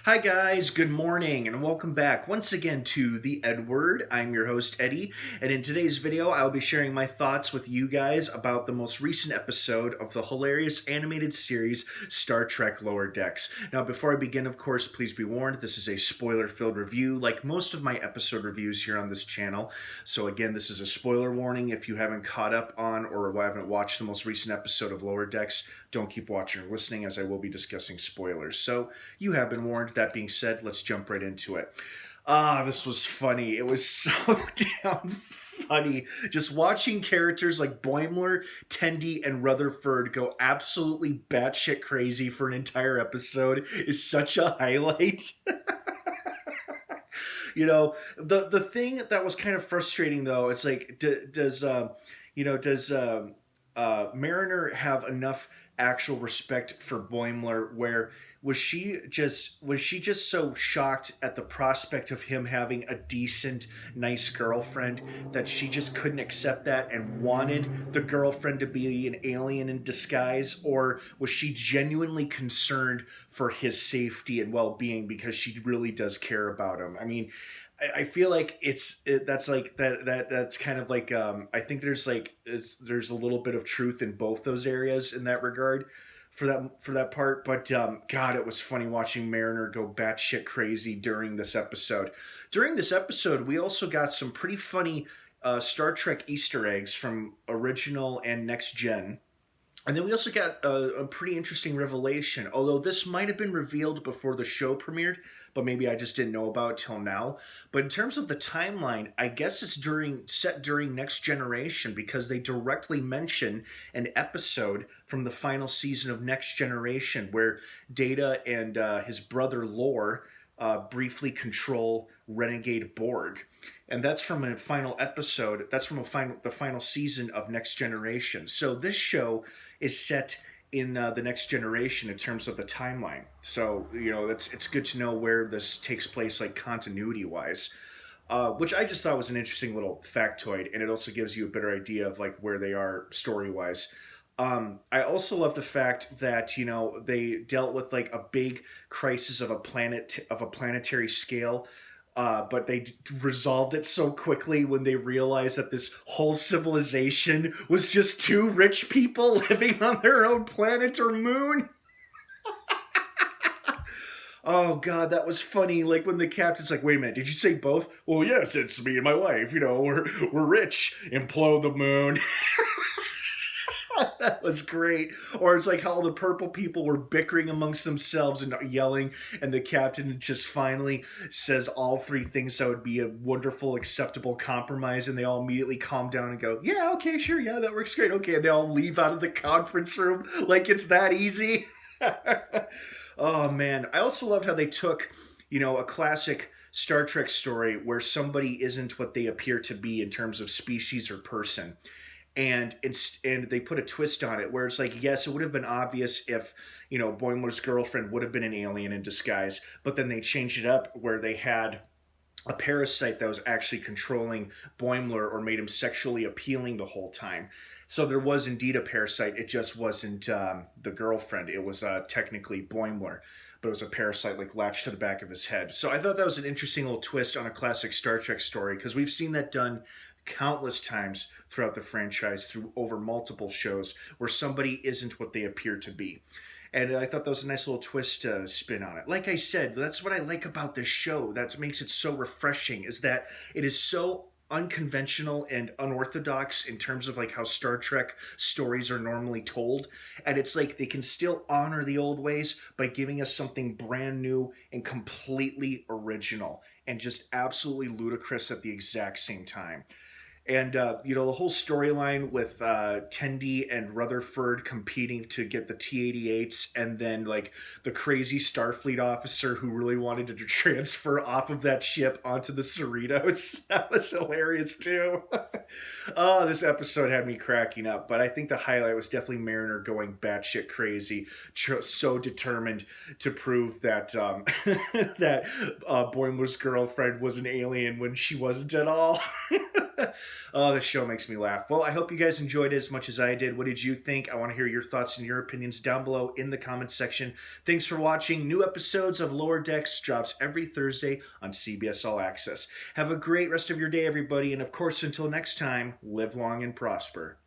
Hi, guys, good morning, and welcome back once again to the EdWord. I'm your host, Eddie, and in today's video, I'll be sharing my thoughts with you guys about the most recent episode of the hilarious animated series Star Trek Lower Decks. Now, before I begin, of course, please be warned, this is a spoiler-filled review, like most of my episode reviews here on this channel. So again, this is a spoiler warning. If you haven't caught up on or haven't watched the most recent episode of Lower Decks, don't keep watching or listening, as I will be discussing spoilers. So you have been warned. That being said, let's jump right into it. This was funny. It was so damn funny. Just watching characters like Boimler, Tendi, and Rutherford go absolutely batshit crazy for an entire episode is such a highlight. The thing that was kind of frustrating though, it's like, does Mariner have enough actual respect for Boimler? Where was she just so shocked at the prospect of him having a decent, nice girlfriend that she just couldn't accept that and wanted the girlfriend to be an alien in disguise? Or was she genuinely concerned for his safety and well-being because she really does care about him? I mean, I feel like that's kind of like I think there's a little bit of truth in both those areas in that regard for that part. But God, it was funny watching Mariner go batshit crazy during this episode. During this episode, we also got some pretty funny Star Trek Easter eggs from original and next gen. And then we also got a pretty interesting revelation, although this might have been revealed before the show premiered, but maybe I just didn't know about it till now. But in terms of the timeline, I guess it's set during Next Generation, because they directly mention an episode from the final season of Next Generation where Data and his brother Lore briefly control renegade Borg. And that's from a final episode. That's from the final season of Next Generation. So this show is set in the Next Generation in terms of the timeline. So it's good to know where this takes place, like continuity wise. Which I just thought was an interesting little factoid, and it also gives you a better idea of like where they are story wise. I also love the fact that they dealt with like a big crisis of a planetary scale. But they resolved it so quickly when they realized that this whole civilization was just two rich people living on their own planet or moon. Oh God, that was funny. Like when the captain's like, "Wait a minute, did you say both?" "Well, yes, it's me and my wife. We're rich. Implode the moon." That was great. Or it's like how the purple people were bickering amongst themselves and yelling, and the captain just finally says all three things that would be a wonderful, acceptable compromise, and they all immediately calm down and go, "Yeah, okay, sure, yeah, that works great, okay," and they all leave out of the conference room like it's that easy. Oh man, I also loved how they took, a classic Star Trek story where somebody isn't what they appear to be in terms of species or person. And they put a twist on it where it's like, yes, it would have been obvious if Boimler's girlfriend would have been an alien in disguise, but then they changed it up where they had a parasite that was actually controlling Boimler or made him sexually appealing the whole time. So there was indeed a parasite. It just wasn't the girlfriend. It was technically Boimler, but it was a parasite like latched to the back of his head. So I thought that was an interesting little twist on a classic Star Trek story, because we've seen that done countless times throughout the franchise through over multiple shows where somebody isn't what they appear to be. And I thought that was a nice little twist spin on it. Like I said, that's what I like about this show. That makes it so refreshing, is that it is so unconventional and unorthodox in terms of like how Star Trek stories are normally told, and it's like they can still honor the old ways by giving us something brand new and completely original and just absolutely ludicrous at the exact same time. And, the whole storyline with Tendi and Rutherford competing to get the T-88s, and then, like, the crazy Starfleet officer who really wanted to transfer off of that ship onto the Cerritos. That was hilarious, too. Oh, this episode had me cracking up, but I think the highlight was definitely Mariner going batshit crazy, so determined to prove that that Boimler's girlfriend was an alien when she wasn't at all. Oh, this show makes me laugh. Well, I hope you guys enjoyed it as much as I did. What did you think? I want to hear your thoughts and your opinions down below in the comments section. Thanks for watching. New episodes of Lower Decks drops every Thursday on CBS All Access. Have a great rest of your day, everybody. And of course, until next time, live long and prosper.